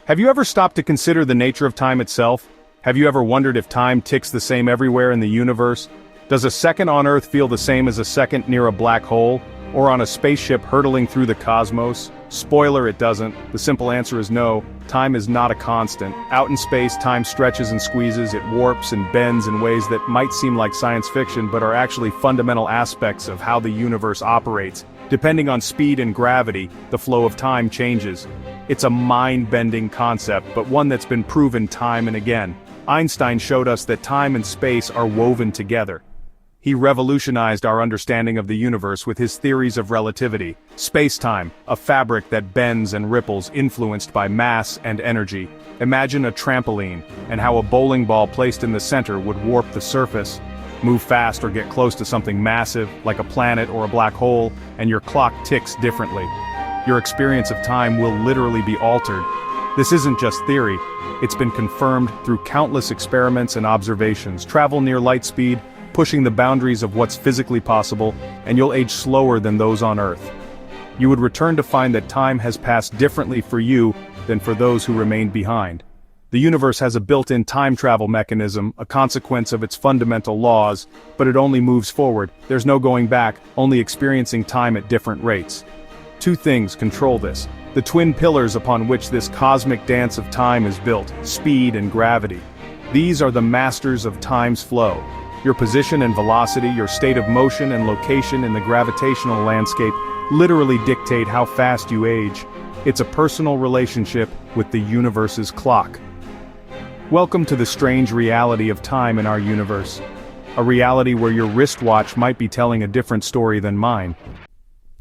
Have you ever stopped to consider the nature of time itself? Have you ever wondered if time ticks the same everywhere in the universe? Does a second on Earth feel the same as a second near a black hole? Or on a spaceship hurtling through the cosmos? Spoiler, it doesn't. The simple answer is no. Time is not a constant. Out in space, time stretches and squeezes, it warps and bends in ways that might seem like science fiction but are actually fundamental aspects of how the universe operates. Depending on speed and gravity, the flow of time changes. It's a mind-bending concept, but one that's been proven time and again. Einstein showed us that time and space are woven together. He revolutionized our understanding of the universe with his theories of relativity. Space-time, a fabric that bends and ripples influenced by mass and energy. Imagine a trampoline, and how a bowling ball placed in the center would warp the surface, move fast or get close to something massive, like a planet or a black hole, and your clock ticks differently. Your experience of time will literally be altered. This isn't just theory, it's been confirmed through countless experiments and observations. Travel near light speed, pushing the boundaries of what's physically possible, and you'll age slower than those on Earth. You would return to find that time has passed differently for you than for those who remained behind. The universe has a built-in time travel mechanism, a consequence of its fundamental laws, but it only moves forward. There's no going back, only experiencing time at different rates. Two things control this: the twin pillars upon which this cosmic dance of time is built, speed and gravity. These are the masters of time's flow. Your position and velocity, your state of motion and location in the gravitational landscape literally dictate how fast you age. It's a personal relationship with the universe's clock. Welcome to the strange reality of time in our universe. A reality where your wristwatch might be telling a different story than mine.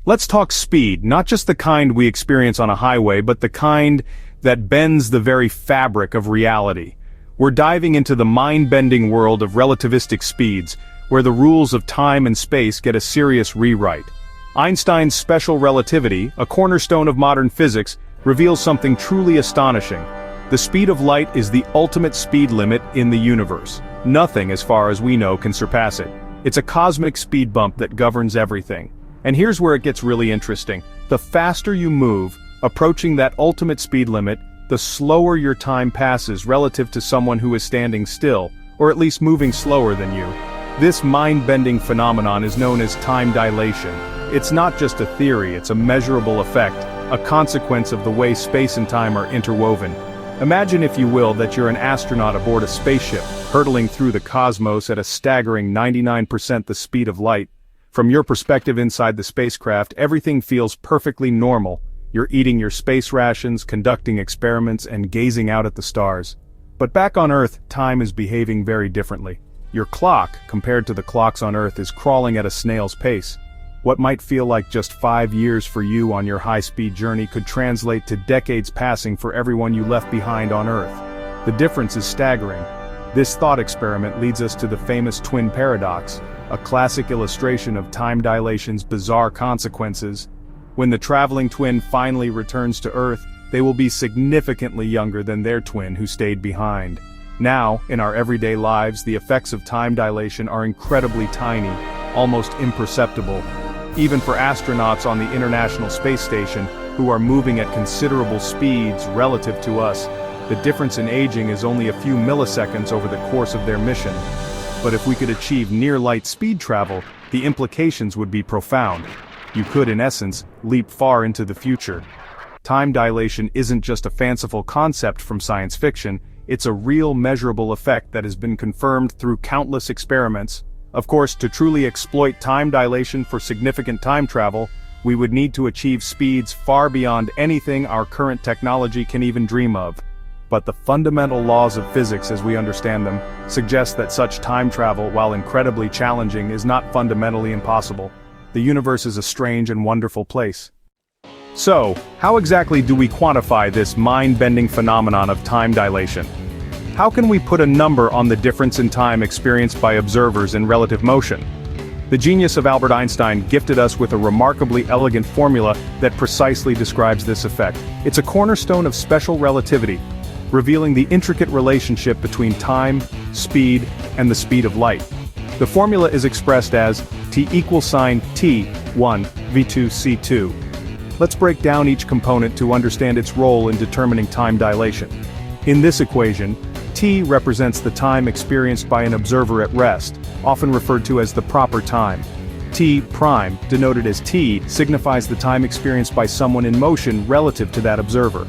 Let's talk speed, not just the kind we experience on a highway, but the kind that bends the very fabric of reality. We're diving into the mind-bending world of relativistic speeds, where the rules of time and space get a serious rewrite. Einstein's special relativity, a cornerstone of modern physics, reveals something truly astonishing. The speed of light is the ultimate speed limit in the universe. Nothing, as far as we know, can surpass it. It's a cosmic speed bump that governs everything. And here's where it gets really interesting. The faster you move, approaching that ultimate speed limit, the slower your time passes relative to someone who is standing still, or at least moving slower than you. This mind-bending phenomenon is known as time dilation. It's not just a theory, it's a measurable effect, a consequence of the way space and time are interwoven. Imagine, if you will, that you're an astronaut aboard a spaceship, hurtling through the cosmos at a staggering 99% the speed of light. From your perspective inside the spacecraft, everything feels perfectly normal. You're eating your space rations, conducting experiments, and gazing out at the stars. But back on Earth, time is behaving very differently. Your clock, compared to the clocks on Earth, is crawling at a snail's pace. What might feel like just 5 years for you on your high-speed journey could translate to decades passing for everyone you left behind on Earth. The difference is staggering. This thought experiment leads us to the famous twin paradox, a classic illustration of time dilation's bizarre consequences. When the traveling twin finally returns to Earth, they will be significantly younger than their twin who stayed behind. Now, in our everyday lives, the effects of time dilation are incredibly tiny, almost imperceptible. Even for astronauts on the International Space Station, who are moving at considerable speeds relative to us, the difference in aging is only a few milliseconds over the course of their mission. But if we could achieve near-light speed travel, the implications would be profound. You could, in essence, leap far into the future. Time dilation isn't just a fanciful concept from science fiction, it's a real measurable effect that has been confirmed through countless experiments. Of course, to truly exploit time dilation for significant time travel, we would need to achieve speeds far beyond anything our current technology can even dream of. But the fundamental laws of physics as we understand them suggest that such time travel, while incredibly challenging, is not fundamentally impossible. The universe is a strange and wonderful place. So, how exactly do we quantify this mind-bending phenomenon of time dilation? How can we put a number on the difference in time experienced by observers in relative motion? The genius of Albert Einstein gifted us with a remarkably elegant formula that precisely describes this effect. It's a cornerstone of special relativity, revealing the intricate relationship between time, speed, and the speed of light. The formula is expressed as T equals sine T1 V2 C2. Let's break down each component to understand its role in determining time dilation. In this equation, t represents the time experienced by an observer at rest, often referred to as the proper time. T prime, denoted as t, signifies the time experienced by someone in motion relative to that observer.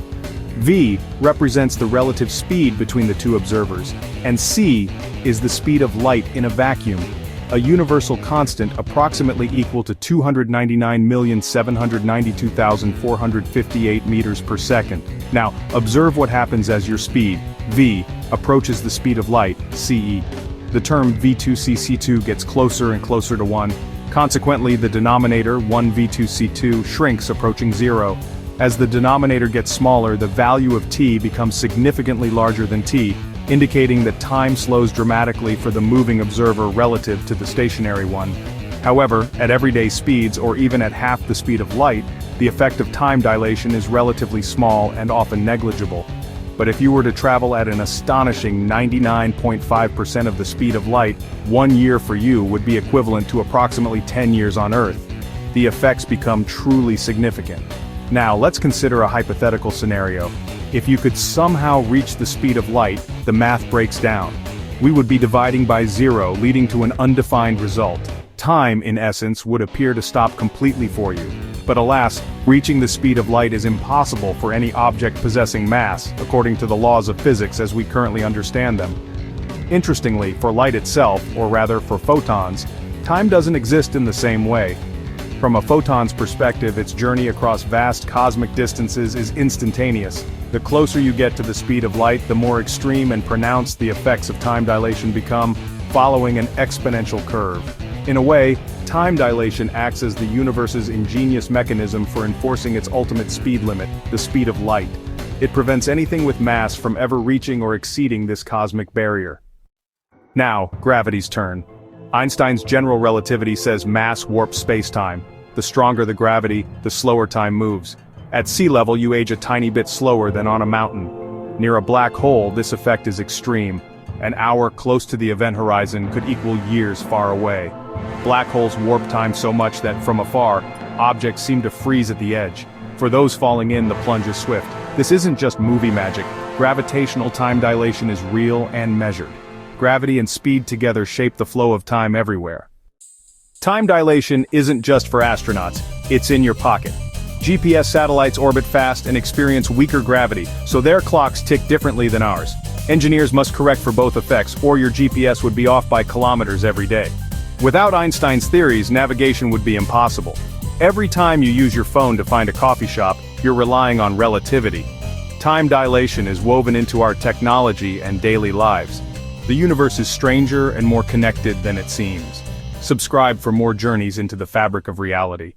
V represents the relative speed between the two observers, and c is the speed of light in a vacuum, a universal constant approximately equal to 299,792,458 meters per second. Now, observe what happens as your speed, v, approaches the speed of light, ce. The term v2c(c)(2) gets closer and closer to 1. Consequently, the denominator, 1v2c2, shrinks approaching 0. As the denominator gets smaller, the value of t becomes significantly larger than t, indicating that time slows dramatically for the moving observer relative to the stationary one. However, at everyday speeds or even at half the speed of light, the effect of time dilation is relatively small and often negligible. But if you were to travel at an astonishing 99.5% of the speed of light, 1 year for you would be equivalent to approximately 10 years on Earth. The effects become truly significant. Now, let's consider a hypothetical scenario. If you could somehow reach the speed of light, the math breaks down. We would be dividing by 0, leading to an undefined result. Time, in essence, would appear to stop completely for you. But alas, reaching the speed of light is impossible for any object possessing mass, according to the laws of physics as we currently understand them. Interestingly, for light itself, or rather for photons, time doesn't exist in the same way. From a photon's perspective, its journey across vast cosmic distances is instantaneous. The closer you get to the speed of light, the more extreme and pronounced the effects of time dilation become, following an exponential curve. In a way, time dilation acts as the universe's ingenious mechanism for enforcing its ultimate speed limit, the speed of light. It prevents anything with mass from ever reaching or exceeding this cosmic barrier. Now, gravity's turn. Einstein's general relativity says mass warps space-time. The stronger the gravity, the slower time moves. At sea level, you age a tiny bit slower than on a mountain. Near a black hole, this effect is extreme. An hour close to the event horizon could equal years far away. Black holes warp time so much that, from afar, objects seem to freeze at the edge. For those falling in, the plunge is swift. This isn't just movie magic. Gravitational time dilation is real and measured. Gravity and speed together shape the flow of time everywhere. Time dilation isn't just for astronauts, it's in your pocket. GPS satellites orbit fast and experience weaker gravity, so their clocks tick differently than ours. Engineers must correct for both effects, or your GPS would be off by kilometers every day. Without Einstein's theories, navigation would be impossible. Every time you use your phone to find a coffee shop, you're relying on relativity. Time dilation is woven into our technology and daily lives. The universe is stranger and more connected than it seems. Subscribe for more journeys into the fabric of reality.